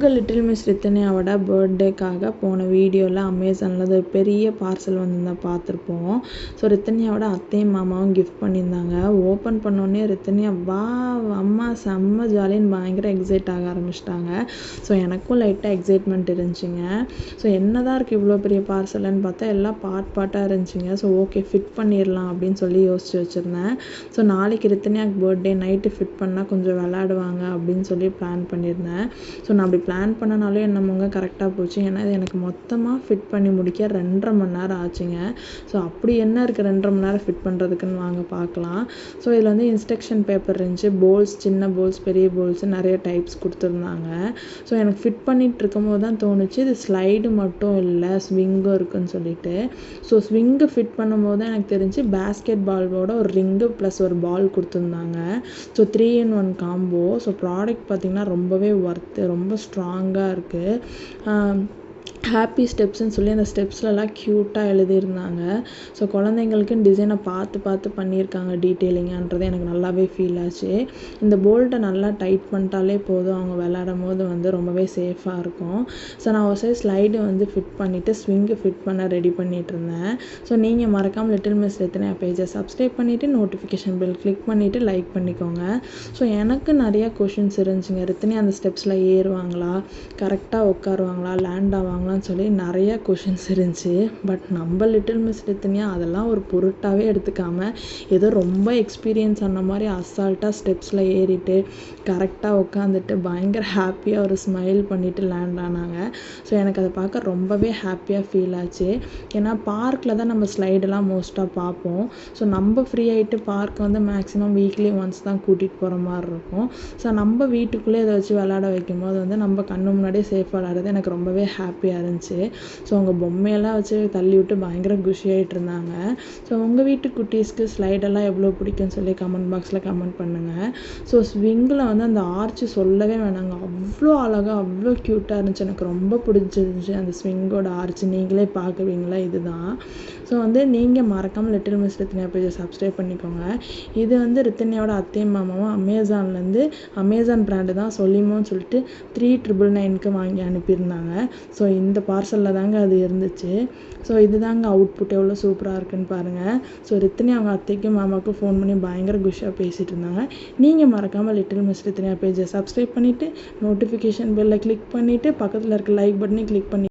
உங்கள் little miss ரித்தன்யாவோட பர்த்டேக்காக போன வீடியோவில் அமேசானில் ஒரு பெரிய பார்சல் வந்திருந்தால் பார்த்துருப்போம். ஸோ ரித்தன்யாவோட அத்தையும் மாமாவும் கிஃப்ட் பண்ணியிருந்தாங்க. ஓப்பன் பண்ணோடனே ரித்தன்யா வா அம்மா செம்ம ஜாலின்னு பயங்கர எக்ஸைட் ஆக ஆரம்பிச்சிட்டாங்க. ஸோ எனக்கும் லைட்டாக எக்ஸைட்மெண்ட் இருந்துச்சுங்க. ஸோ என்னதான் இருக்குது இவ்வளோ பெரிய பார்சல்னு பார்த்தா எல்லாம் பார்ட்டாக இருந்துச்சுங்க. ஸோ ஓகே ஃபிட் பண்ணிடலாம் அப்படின்னு சொல்லி யோசிச்சு வச்சுருந்தேன். ஸோ நாளைக்கு ரித்தன்யாவுக்கு பர்த்டே நைட்டு ஃபிட் பண்ணால் கொஞ்சம் விளையாடுவாங்க அப்படின்னு சொல்லி பிளான் பண்ணியிருந்தேன். ஸோ நான் அப்படி பிளான் பண்ணனாலே என்னமோங்க கரெக்டாக போச்சு. ஏன்னா இது எனக்கு மொத்தமாக ஃபிட் பண்ணி முடிக்க 2.5 மணி நேரம் ஆச்சுங்க. ஸோ அப்படி என்ன இருக்குது 2.5 மணி நேரம் ஃபிட் பண்ணுறதுக்குன்னு வாங்க பார்க்கலாம். ஸோ இதில் வந்து இன்ஸ்ட்ரக்ஷன் பேப்பர் இருந்துச்சு, போல்ஸ், சின்ன போல்ஸ், பெரிய போல்ஸ், நிறைய டைப்ஸ் கொடுத்துருந்தாங்க. ஸோ எனக்கு ஃபிட் பண்ணிகிட்டு இருக்கும்போது தான் தோணுச்சு இது ஸ்லைடு மட்டும் இல்லை ஸ்விங்கும் இருக்குன்னு சொல்லிட்டு. ஸோ ஸ்விங்கு ஃபிட் பண்ணும்போது தான் எனக்கு தெரிஞ்சு பேஸ்கெட் பாலோட ஒரு ரிங்கு ப்ளஸ் ஒரு பால் கொடுத்துருந்தாங்க. So 3-in-1 combo. So product பார்த்திங்கன்னா ரொம்பவே ஒர்த்து, ரொம்ப ஸ்ட்ராங்காக இருக்குது. ஹாப்பி ஸ்டெப்ஸ்ன்னு சொல்லி அந்த ஸ்டெப்ஸ்லலாம் க்யூட்டாக எழுதியிருந்தாங்க. ஸோ குழந்தைங்களுக்குன்னு டிசைனை பார்த்து பண்ணியிருக்காங்க டீட்டெயிலிங்கான்றது எனக்கு நல்லாவே ஃபீல் ஆச்சு. இந்த போல்ட்டை நல்லா டைட் பண்ணிட்டாலே போதும், அவங்க விளையாடும் போது வந்து ரொம்பவே சேஃபாக இருக்கும். ஸோ நான் ஒரு சைடு ஸ்லைடு வந்து ஃபிட் பண்ணிவிட்டு ஸ்விங்கு ஃபிட் பண்ண ரெடி பண்ணிகிட்டு இருந்தேன். ஸோ நீங்கள் மறக்காமல் லிட்டில் மிஸ் ரித்தன்யா பேஜை சப்ஸ்கிரைப் பண்ணிவிட்டு நோட்டிஃபிகேஷன் பெல் கிளிக் பண்ணிவிட்டு லைக் பண்ணிக்கோங்க. ஸோ எனக்கு நிறையா கொஷின்ஸ் இருந்துச்சுங்க. ரித்தன்யா அந்த ஸ்டெப்ஸில் ஏறுவாங்களா, கரெக்டாக உட்காருவாங்களா, லேண்ட் ஆவாங்களான்னு சொல்லி நிறையா கொஷின்ஸ் இருந்துச்சு. பட் நம்ம லிட்டில் மிஸ் ரித்தன்யா அதெல்லாம் ஒரு பொருட்டாகவே எடுத்துக்காமல் ஏதோ ரொம்ப எக்ஸ்பீரியன்ஸ் ஆன மாதிரி அசால்ட்டாக ஸ்டெப்ஸில் ஏறிட்டு கரெக்டாக உட்காந்துட்டு பயங்கர ஹாப்பியாக ஒரு ஸ்மைல் பண்ணிவிட்டு லேண்ட் ஆனாங்க. ஸோ எனக்கு அதை பார்க்க ரொம்பவே ஹாப்பியாக ஃபீல் ஆச்சு. ஏன்னா பார்க்கில் தான் நம்ம ஸ்லைடெல்லாம் மோஸ்ட்டாக பார்ப்போம். ஸோ நம்ம ஃப்ரீ ஆகிட்டு பார்க் வந்து மேக்ஸிமம் வீக்லி ஒன்ஸ் தான் கூட்டிகிட்டு போகிற மாதிரி இருக்கும். ஸோ நம்ம வீட்டுக்குள்ளே இதை வச்சு விளையாட வைக்கும் போது வந்து நம்ம கண்ணு முன்னாடியே சேஃபாக விளையாடுறது எனக்கு ரொம்பவே ஹாப்பியாக இருந்துச்சு. ஸோ அவங்க பொம்மையெல்லாம் வச்சு தள்ளி விட்டு பயங்கர குஷியாகிட்டு இருந்தாங்க. ஸோ உங்கள் வீட்டு குட்டீஸ்க்கு ஸ்லைடெல்லாம் எவ்வளோ பிடிக்கும்னு சொல்லி கமெண்ட் பாக்ஸில் கமெண்ட் பண்ணுங்கள். ஸோ ஸ்விங்கில் வந்து அந்த ஆர்ச்சு சொல்லவே வேணாங்க, அவ்வளோ அழகாக அவ்வளோ க்யூட்டாக இருந்துச்சு. எனக்கு ரொம்ப பிடிச்சிருந்துச்சு அந்த ஸ்விங்கோட ஆர்ச்சு. நீங்களே பார்க்குவீங்களா, இதுதான். ஸோ வந்து நீங்கள் மறக்காமல் லிட்டில் மிஸ் ரித்தன்யா பேஜை சப்ஸ்கிரைப் பண்ணிக்கோங்க. இது வந்து ரித்தன்யாவோட அத்தையும் மாமாவும் அமேசான் பிராண்டு தான் சொல்லிமோன்னு சொல்லிட்டு 3,999க்கு வாங்கி அனுப்பியிருந்தாங்க. ஸோ இந்த பார்சலில் தாங்க அது இருந்துச்சு. ஸோ இதுதாங்க அவுட்புட் எவ்வளோ சூப்பராக இருக்குன்னு பாருங்கள். ஸோ ரித்தன்யா அவங்க அத்தைக்கும் மாமாவுக்கும் ஃபோன் பண்ணி பயங்கர குஷியாக பேசிகிட்டு இருந்தாங்க. நீங்கள் மறக்காமல் லிட்டில் மிஸ் ரித்தன்யா பேஜை சப்ஸ்கிரைப் பண்ணிவிட்டு நோட்டிஃபிகேஷன் பெல்லை கிளிக் பண்ணிவிட்டு பக்கத்தில் இருக்க லைக் பட்டனை கிளிக் பண்ணி